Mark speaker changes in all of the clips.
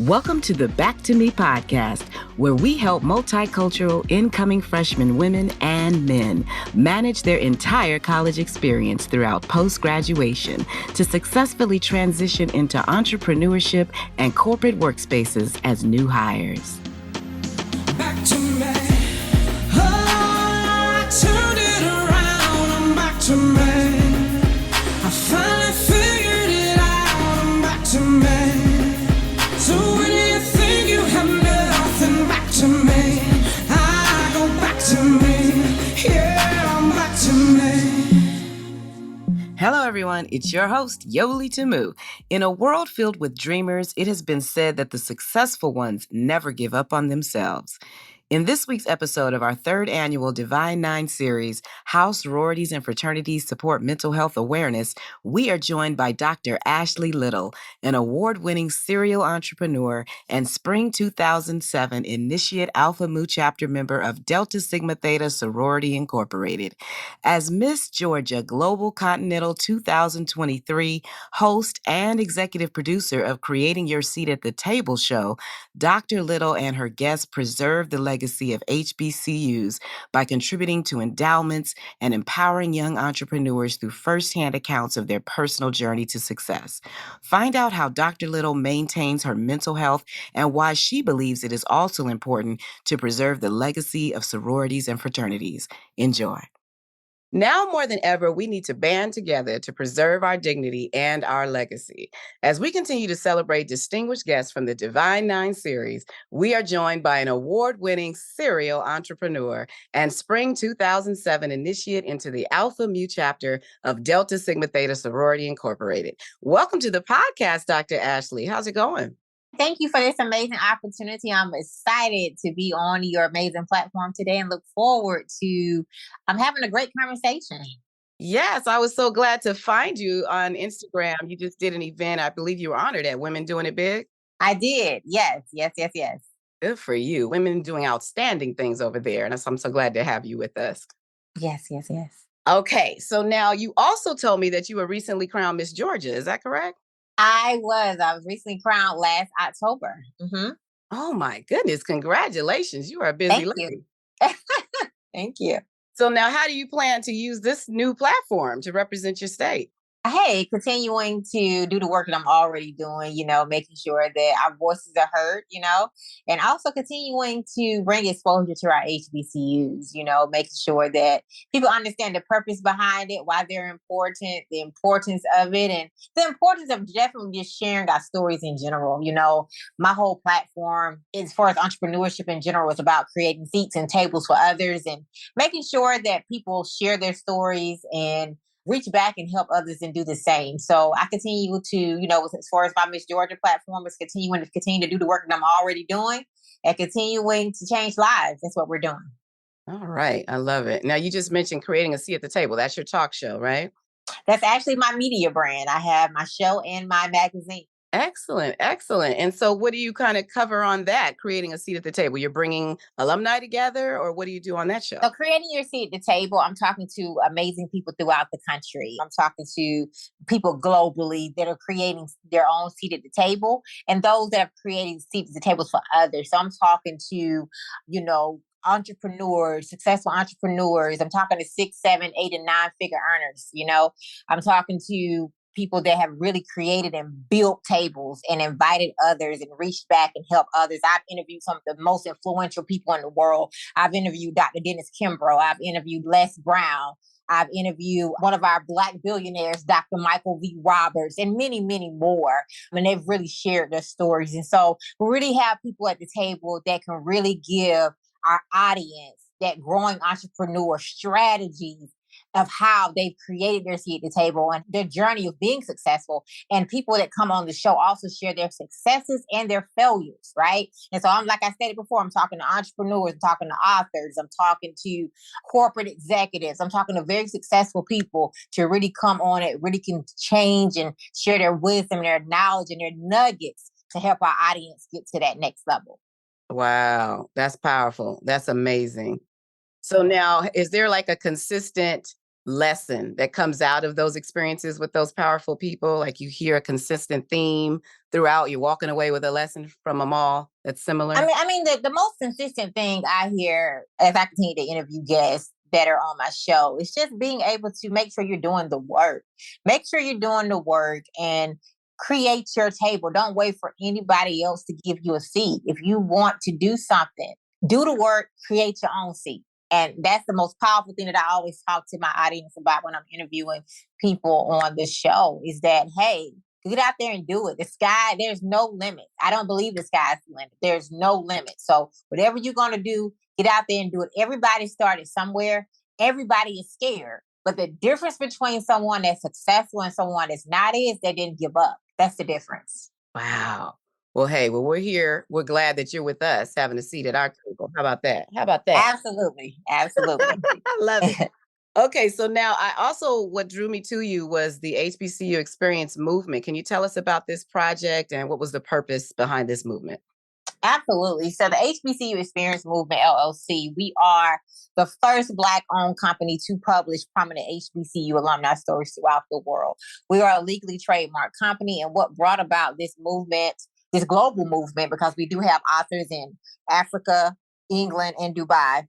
Speaker 1: Welcome to the Back to Me podcast, where we help multicultural incoming freshman women and men manage their entire college experience throughout post-graduation to successfully transition into entrepreneurship and corporate workspaces as new hires.
Speaker 2: Back to me. Oh, I turned it around. I'm back to me. I finally figured it out. I'm back to me. So when you think you have nothing, back to me. I go back to me. Yeah, I'm back to me.
Speaker 1: Hello, everyone. It's your host, Yoli Tamu. In a world filled with dreamers, it has been said that the successful ones never give up on themselves. In this week's episode of our third annual Divine Nine series, How Sororities and Fraternities Support Mental Health Awareness, we are joined by Dr. Ashley Little, an award-winning serial entrepreneur and Spring 2007 Initiate Alpha Mu chapter member of Delta Sigma Theta Sorority Incorporated. As Miss Georgia Global Continental 2023 host and executive producer of Creating Your Seat at the Table show, Dr. Little and her guests preserve the legacy of HBCUs by contributing to endowments and empowering young entrepreneurs through firsthand accounts of their personal journey to success. Find out how Dr. Little maintains her mental health and why she believes it is also important to preserve the legacy of sororities and fraternities. Enjoy. Now more than ever, we need to band together to preserve our dignity and our legacy. As we continue to celebrate distinguished guests from the Divine Nine series, we are joined by an award-winning serial entrepreneur and Spring 2007 initiate into the Alpha Mu chapter of Delta Sigma Theta Sorority Incorporated. Welcome to the podcast, Dr. Ashley. How's it going?
Speaker 3: Thank you for this amazing opportunity. I'm excited to be on your amazing platform today and look forward to having a great conversation.
Speaker 1: Yes, I was so glad to find you on Instagram. You just did an event. I believe you were honored at Women Doing It Big.
Speaker 3: I did. Yes.
Speaker 1: Good for you. Women doing outstanding things over there. And I'm so glad to have you with us.
Speaker 3: Yes.
Speaker 1: Okay, so now you also told me that you were recently crowned Miss Georgia. Is that correct?
Speaker 3: I was recently crowned last October. Mm-hmm.
Speaker 1: Oh my goodness. Congratulations. You are a busy lady.
Speaker 3: Thank you.
Speaker 1: So now how do you plan to use this new platform to represent your state?
Speaker 3: Hey, continuing to do the work that I'm already doing, making sure that our voices are heard, and also continuing to bring exposure to our HBCUs, making sure that people understand the purpose behind it, why they're important, the importance of it, and the importance of definitely just sharing our stories in general. My whole platform, as far as entrepreneurship in general, is about creating seats and tables for others and making sure that people share their stories and reach back and help others and do the same. So I continue to, as far as my Miss Georgia platform is continuing to do the work that I'm already doing and continuing to change lives. That's what we're doing.
Speaker 1: All right. I love it. Now you just mentioned creating a seat at the table. That's your talk show, right?
Speaker 3: That's actually my media brand. I have my show and my magazine.
Speaker 1: Excellent. And so what do you kind of cover on that, creating a seat at the table? You're bringing alumni together, or what do you do on that show?
Speaker 3: So creating your seat at the table, I'm talking to amazing people throughout the country. I'm talking to people globally that are creating their own seat at the table and those that have created seats at the tables for others. So I'm talking to, entrepreneurs, successful entrepreneurs. I'm talking to 6, 7, 8, and 9 figure earners. I'm talking to people that have really created and built tables and invited others and reached back and helped others. I've interviewed some of the most influential people in the world. I've interviewed Dr. Dennis Kimbrough. I've interviewed Les Brown. I've interviewed one of our Black billionaires, Dr. Michael V. Roberts, and many, many more. And they've really shared their stories. And so we really have people at the table that can really give our audience that growing entrepreneur strategies of how they've created their seat at the table and their journey of being successful. And people that come on the show also share their successes and their failures, right? And so like I said it before, I'm talking to entrepreneurs, I'm talking to authors, I'm talking to corporate executives, I'm talking to very successful people to really come on it, really can change and share their wisdom, their knowledge, and their nuggets to help our audience get to that next level.
Speaker 1: Wow, that's powerful. That's amazing. So now, is there like a consistent lesson that comes out of those experiences with those powerful people? Like you hear a consistent theme throughout? You're walking away with a lesson from them all that's similar?
Speaker 3: The most consistent thing I hear as I continue to interview guests that are on my show is just being able to make sure you're doing the work. Make sure you're doing the work and create your table. Don't wait for anybody else to give you a seat. If you want to do something, do the work, create your own seat. And that's the most powerful thing that I always talk to my audience about when I'm interviewing people on this show is that, hey, get out there and do it. The sky, there's no limit. I don't believe the sky's the limit. There's no limit. So whatever you're going to do, get out there and do it. Everybody started somewhere. Everybody is scared. But the difference between someone that's successful and someone that's not is they didn't give up. That's the difference.
Speaker 1: Wow. Well, hey, we're here. We're glad that you're with us, having a seat at our table. How about that? How about that?
Speaker 3: Absolutely. Absolutely.
Speaker 1: I love it. Okay, so now what drew me to you was the HBCU Experience movement. Can you tell us about this project and what was the purpose behind this movement?
Speaker 3: Absolutely. So the HBCU Experience Movement LLC, we are the first Black-owned company to publish prominent HBCU alumni stories throughout the world. We are a legally trademarked company, and what brought about this movement, this global movement, because we do have authors in Africa, England, and Dubai.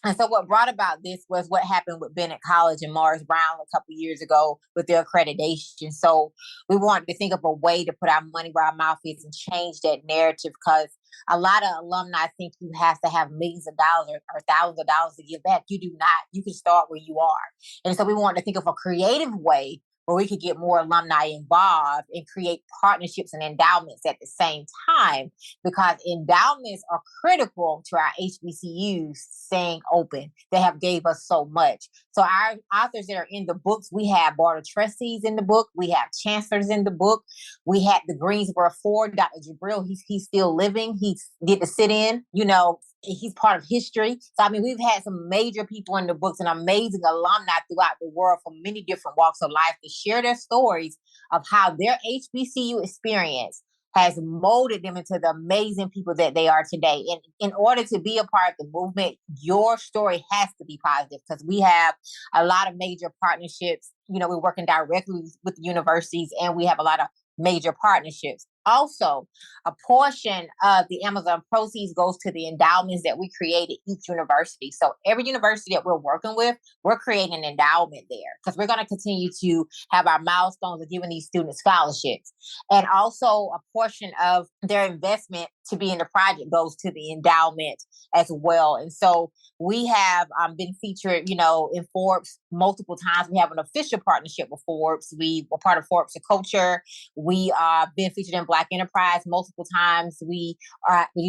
Speaker 3: And so what brought about this was what happened with Bennett College and Morris Brown a couple years ago with their accreditation. So we wanted to think of a way to put our money where our mouth is and change that narrative because a lot of alumni think you have to have millions of dollars or thousands of dollars to give back. You do not. You can start where you are. And so we wanted to think of a creative way where we could get more alumni involved and create partnerships and endowments at the same time, because endowments are critical to our HBCUs staying open. They have gave us so much. So our authors that are in the books, we have board of trustees in the book, we have chancellors in the book, we had the Greensboro Ford, Dr. Jabril, he's still living, he did the sit-in, he's part of history. So, we've had some major people in the books and amazing alumni throughout the world from many different walks of life to share their stories of how their HBCU experience has molded them into the amazing people that they are today. And in order to be a part of the movement, your story has to be positive because we have a lot of major partnerships. We're working directly with the universities and we have a lot of major partnerships. Also, a portion of the Amazon proceeds goes to the endowments that we create at each university. So every university that we're working with, we're creating an endowment there because we're going to continue to have our milestones of giving these students scholarships. And also a portion of their investment to be in the project goes to the endowment as well. And so we have been featured, in Forbes multiple times. We have an official partnership with Forbes. We were part of Forbes and Culture. We been featured in Black Enterprise multiple times. We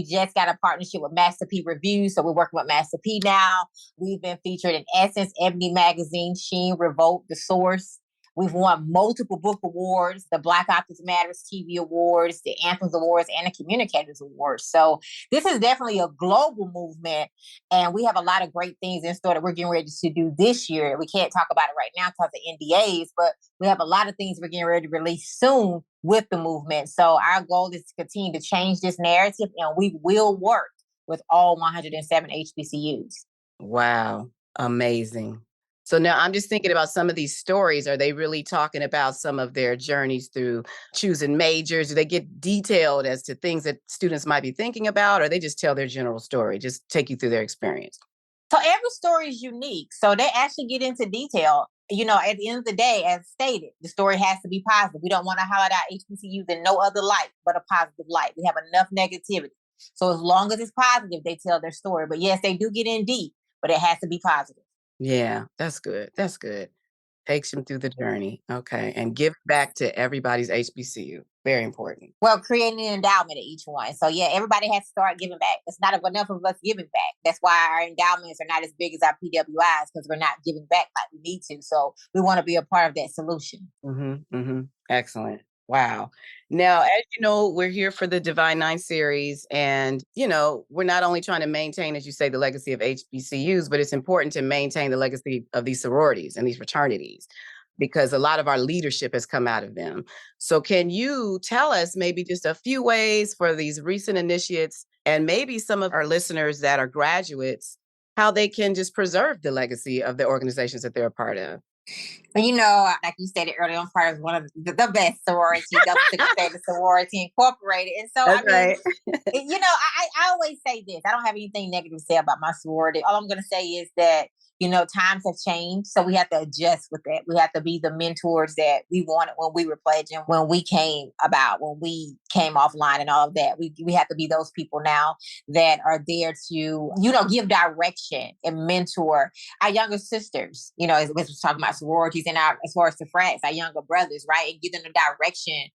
Speaker 3: just got a partnership with Master P Reviews, so we're working with Master P now. We've been featured in Essence, Ebony Magazine, Sheen, Revolt, The Source. We've won multiple book awards, the Black Authors Matters TV Awards, the Anthems Awards, and the Communicators Awards. So this is definitely a global movement, and we have a lot of great things in store that we're getting ready to do this year. We can't talk about it right now because of NDAs, but we have a lot of things we're getting ready to release soon with the movement. So our goal is to continue to change this narrative, and we will work with all 107 HBCUs.
Speaker 1: Wow, amazing. So now I'm just thinking about some of these stories. Are they really talking about some of their journeys through choosing majors? Do they get detailed as to things that students might be thinking about, or they just tell their general story, just take you through their experience?
Speaker 3: So every story is unique. So they actually get into detail. At the end of the day, as stated, the story has to be positive. We don't want to highlight our HBCUs in no other light but a positive light. We have enough negativity. So as long as it's positive, they tell their story. But yes, they do get in deep, but it has to be positive.
Speaker 1: Yeah, that's good. That's good. Takes them through the journey. Okay. And give back to everybody's HBCU. Very important.
Speaker 3: Well, creating an endowment at each one. So yeah, everybody has to start giving back. It's not enough of us giving back. That's why our endowments are not as big as our PWIs because we're not giving back like we need to. So we want to be a part of that solution.
Speaker 1: Excellent. Wow. Now, as you know, we're here for the Divine Nine series. And, we're not only trying to maintain, as you say, the legacy of HBCUs, but it's important to maintain the legacy of these sororities and these fraternities because a lot of our leadership has come out of them. So can you tell us maybe just a few ways for these recent initiates and maybe some of our listeners that are graduates, how they can just preserve the legacy of the organizations that they're a part of?
Speaker 3: You know, like you said it earlier, I'm part of one of the best sororities, Delta Sigma Theta Sorority Incorporated. And so,
Speaker 1: That's
Speaker 3: I mean,
Speaker 1: right.
Speaker 3: I always say this. I don't have anything negative to say about my sorority. All I'm going to say is that, times have changed. So we have to adjust with that. We have to be the mentors that we wanted when we were pledging, when we came about, when we came offline and all of that. We have to be those people now that are there to, give direction and mentor our younger sisters, as we're talking about sororities and as far as the frats, our younger brothers, right? And give them the direction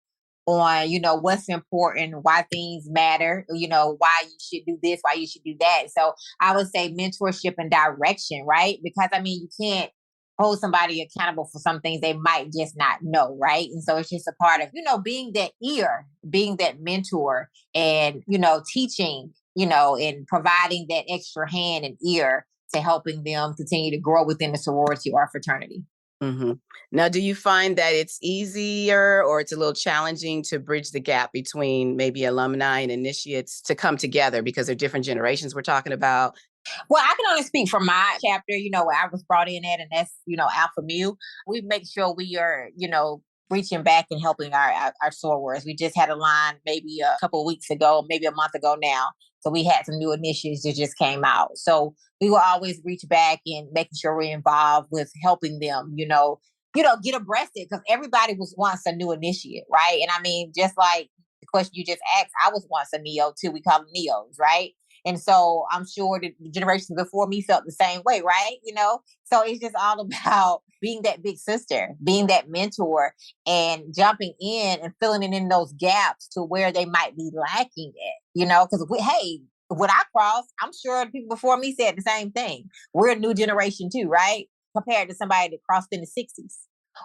Speaker 3: on, what's important, why things matter, why you should do this, why you should do that. So I would say mentorship and direction, right? Because I mean, you can't hold somebody accountable for some things they might just not know, right? And so it's just a part of, being that ear, being that mentor and, teaching, and providing that extra hand and ear to helping them continue to grow within the sorority or fraternity.
Speaker 1: Hmm. Now, do you find that it's easier or it's a little challenging to bridge the gap between maybe alumni and initiates to come together because they're different generations we're talking about?
Speaker 3: Well, I can only speak from my chapter, where I was brought in at, and that's, Alpha Mu. We make sure we are, reaching back and helping our sorors. We just had a line maybe a couple of weeks ago, maybe a month ago now. So we had some new initiatives that just came out. So we will always reach back and making sure we're involved with helping them, get abreast it because everybody was once a new initiate, right? And I mean, just like the question you just asked, I was once a neo too. We call them neos, right? And so I'm sure the generations before me felt the same way, right? So it's just all about being that big sister, being that mentor, and jumping in and filling in those gaps to where they might be lacking because hey, when I crossed, I'm sure the people before me said the same thing. We're a new generation too, right? Compared to somebody that crossed in the 60s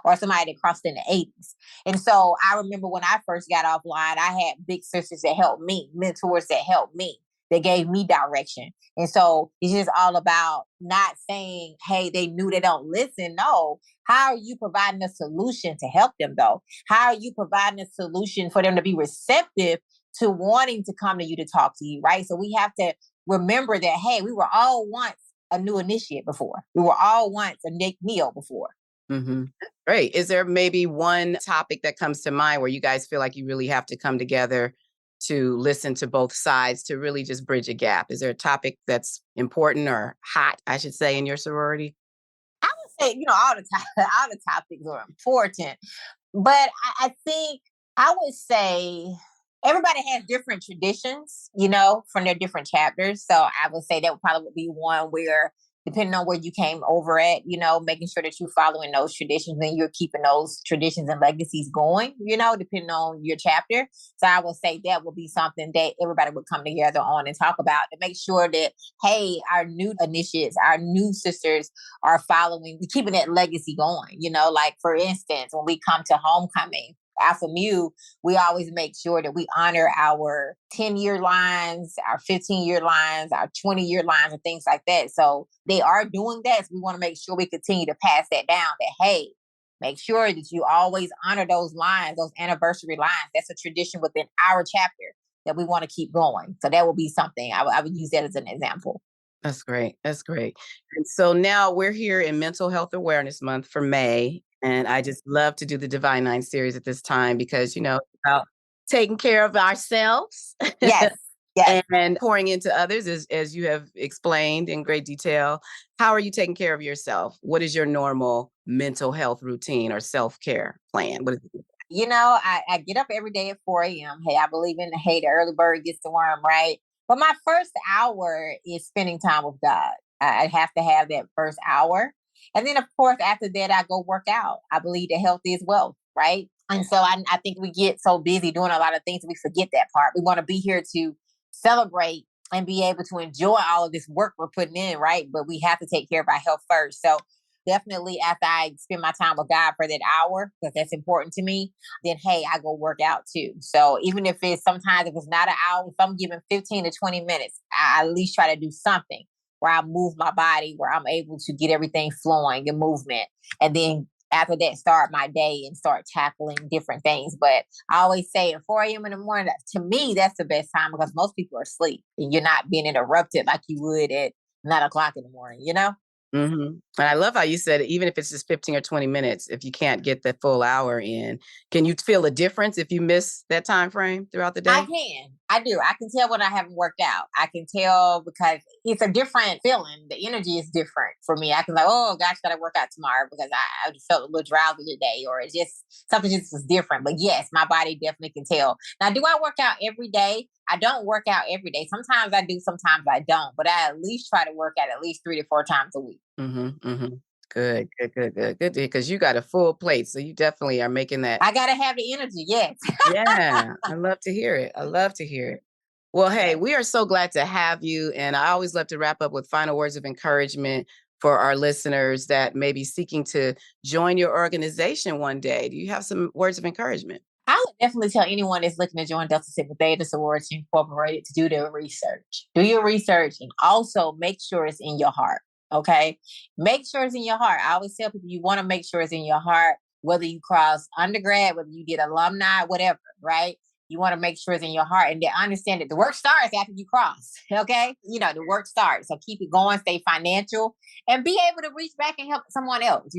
Speaker 3: or somebody that crossed in the 80s. And so I remember when I first got offline, I had big sisters that helped me, mentors that helped me, that gave me direction. And so it's just all about not saying, hey, they knew, they don't listen. No. How are you providing a solution to help them though? How are you providing a solution for them to be receptive to wanting to come to you to talk to you, right? So we have to remember that, hey, we were all once a new initiate before. We were all once a neo before.
Speaker 1: Hmm. Great. Is there maybe one topic that comes to mind where you guys feel like you really have to come together to listen to both sides to really just bridge a gap? Is there a topic that's important or hot, I should say, in your sorority?
Speaker 3: I would say, all the topics are important, but I think I would say everybody has different traditions, from their different chapters. So I would say that would probably be one where, depending on where you came over at, making sure that you're following those traditions and you're keeping those traditions and legacies going, depending on your chapter. So I would say that would be something that everybody would come together on and talk about to make sure that, hey, our new initiates, our new sisters are following, keeping that legacy going. Like for instance, when we come to homecoming, Alpha Mu, we always make sure that we honor our 10-year lines, our 15-year lines, our 20-year lines, and things like that. So they are doing that. So we want to make sure we continue to pass that down that, hey, make sure that you always honor those lines, those anniversary lines. That's a tradition within our chapter that we want to keep going. So that would be something. I would use that as an example.
Speaker 1: That's great. That's great. And so now we're here in Mental Health Awareness Month for May. And I just love to do the Divine Nine series at this time because, it's about taking care of ourselves
Speaker 3: Yes. Yes.
Speaker 1: and pouring into others, as you have explained in great detail. How are you taking care of yourself? What is your normal mental health routine or self-care plan? What is it?
Speaker 3: I get up every day at 4 a.m. Hey, I believe in the, hey, the early bird gets the worm, right? But my first hour is spending time with God. I have to have that first hour. And then, of course, after that, I go work out. I believe that health is wealth, right? And so I think we get so busy doing a lot of things, we forget that part. We want to be here to celebrate and be able to enjoy all of this work we're putting in, right? But we have to take care of our health first. So definitely after I spend my time with God for that hour, because that's important to me, then hey, I go work out too. So even if it's sometimes if it's not an hour, if I'm given 15 to 20 minutes, I at least try to do something where I move my body, where I'm able to get everything flowing and movement. And then after that, start my day and start tackling different things. But I always say at 4 a.m. in the morning, to me, that's the best time because most people are asleep and you're not being interrupted like you would at 9 o'clock in the morning,
Speaker 1: And I love how you said, even if it's just 15 or 20 minutes, if you can't get the full hour in, can you feel a difference if you miss that time frame throughout the
Speaker 3: I
Speaker 1: day?
Speaker 3: can. I do. I can tell when I haven't worked out. I can tell because it's a different feeling. The energy is different for me. I can like, oh gosh, gotta work out tomorrow because I just felt a little drowsy today, or it's just something just was different. But yes, my body definitely can tell. Now, do I work out every day? I don't work out every day. Sometimes I do, sometimes I don't. But I at least try to work out at least 3 to 4 times a week.
Speaker 1: Good, good, good, good, good. Because you got a full plate, so you definitely are making that.
Speaker 3: I gotta have the energy. Yes.
Speaker 1: Yeah, I love to hear it. I love to hear it. Well, hey,
Speaker 3: Yes.
Speaker 1: we are so glad to have you. And I always love to wrap up with final words of encouragement for our listeners that may be seeking to join your organization one day. Do you have some words of encouragement?
Speaker 3: I would definitely tell anyone that's looking to join Delta Sigma Theta Sorority Incorporated to do their research. Do your research and also make sure it's in your heart. Okay. Make sure it's in your heart. I always tell people you want to make sure it's in your heart, whether you cross undergrad, whether you did alumni, whatever, right? You want to make sure it's in your heart and then understand that the work starts after you cross. Okay. The work starts. So keep it going, stay financial, and be able to reach back and help someone else.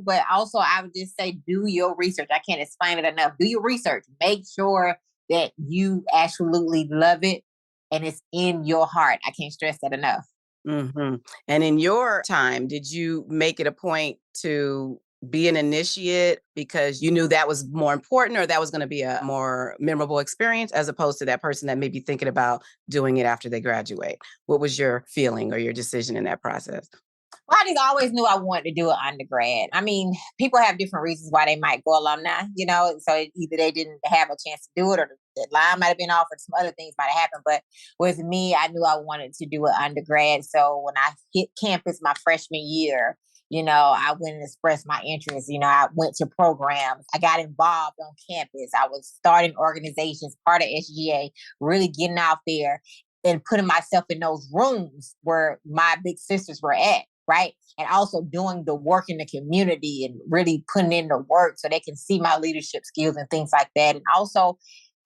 Speaker 3: But also, I would just say, do your research. I can't explain it enough. Do your research. Make sure that you absolutely love it and it's in your heart. I can't stress that enough.
Speaker 1: And in your time, did you make it a point to be an initiate because you knew that was more important or that was going to be a more memorable experience as opposed to that person that may be thinking about doing it after they graduate? What was your feeling or your decision in that process?
Speaker 3: Well, I just always knew I wanted to do an undergrad. I mean, people have different reasons why they might go alumni. So either they didn't have a chance to do it or the line might have been offered, some other things might have happened. But with me, I knew I wanted to do an undergrad. So when I hit campus my freshman year, I went and expressed my interest. I went to programs. I got involved on campus. I was starting organizations, part of SGA, really getting out there and putting myself in those rooms where my big sisters were at. Right. And also doing the work in the community and really putting in the work so they can see my leadership skills and things like that. And also,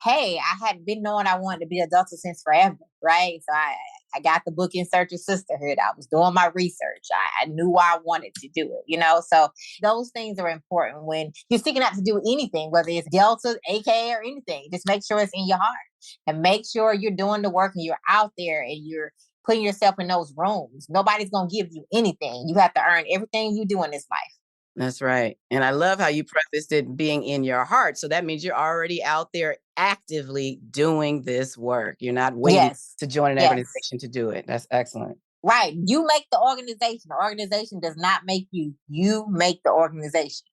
Speaker 3: hey, I had been knowing I wanted to be a doctor since forever. Right. So I got the book In Search of Sisterhood. I was doing my research. I knew why I wanted to do it. So those things are important when you're seeking out to do anything, whether it's Delta, AK, or anything. Just make sure it's in your heart and make sure you're doing the work and you're out there and you're putting yourself in those rooms. Nobody's going to give you anything. You have to earn everything you do in this life.
Speaker 1: That's right. And I love how you prefaced it being in your heart. So that means you're already out there actively doing this work. You're not waiting
Speaker 3: Yes.
Speaker 1: to join an organization to do it. That's excellent.
Speaker 3: Right. You make the organization. The organization does not make you. You make the organization.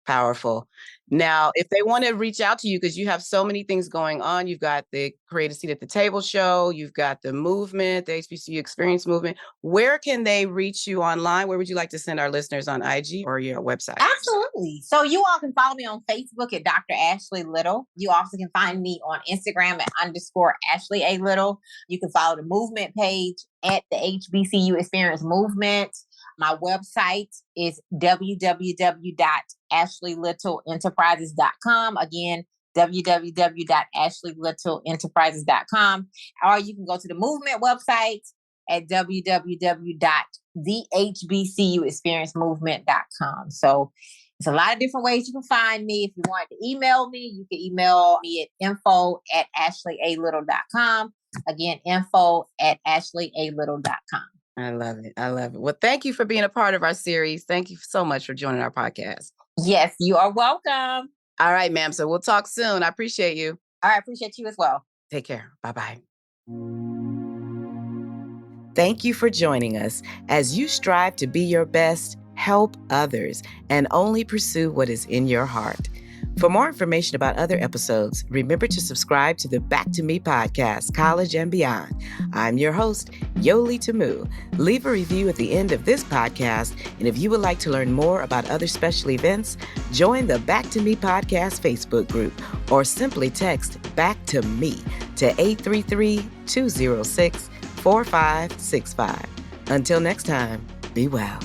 Speaker 1: Powerful. Now, if they want to reach out to you, because you have so many things going on, you've got the Create a Seat at the Table show, you've got the movement, the HBCU Experience movement. Where can they reach you online? Where would you like to send our listeners on IG or your website?
Speaker 3: Absolutely. So you all can follow me on Facebook at Dr. Ashley Little. You also can find me on Instagram at _Ashley A. Little. You can follow the movement page at the HBCU Experience Movement. My website is www.ashleylittlenterprises.com. Again, www.ashleylittlenterprises.com. Or you can go to the movement website at www.thehbcuexperiencemovement.com. So there's a lot of different ways you can find me. If you want to email me, you can email me at info@ashleyaLittle.com. Again, info@ashleyaLittle.com.
Speaker 1: I love it. I love it. Well, thank you for being a part of our series. Thank you so much for joining our podcast.
Speaker 3: Yes, you are welcome.
Speaker 1: All right, ma'am. So we'll talk soon. I appreciate you.
Speaker 3: All right, appreciate you as well.
Speaker 1: Take care. Bye-bye. Thank you for joining us as you strive to be your best, help others, and only pursue what is in your heart. For more information about other episodes, remember to subscribe to the Back to Me podcast, College and Beyond. I'm your host, Yoli Tamu. Leave a review at the end of this podcast, and if you would like to learn more about other special events, join the Back to Me podcast Facebook group, or simply text Back to Me to 833-206-4565. Until next time, be well.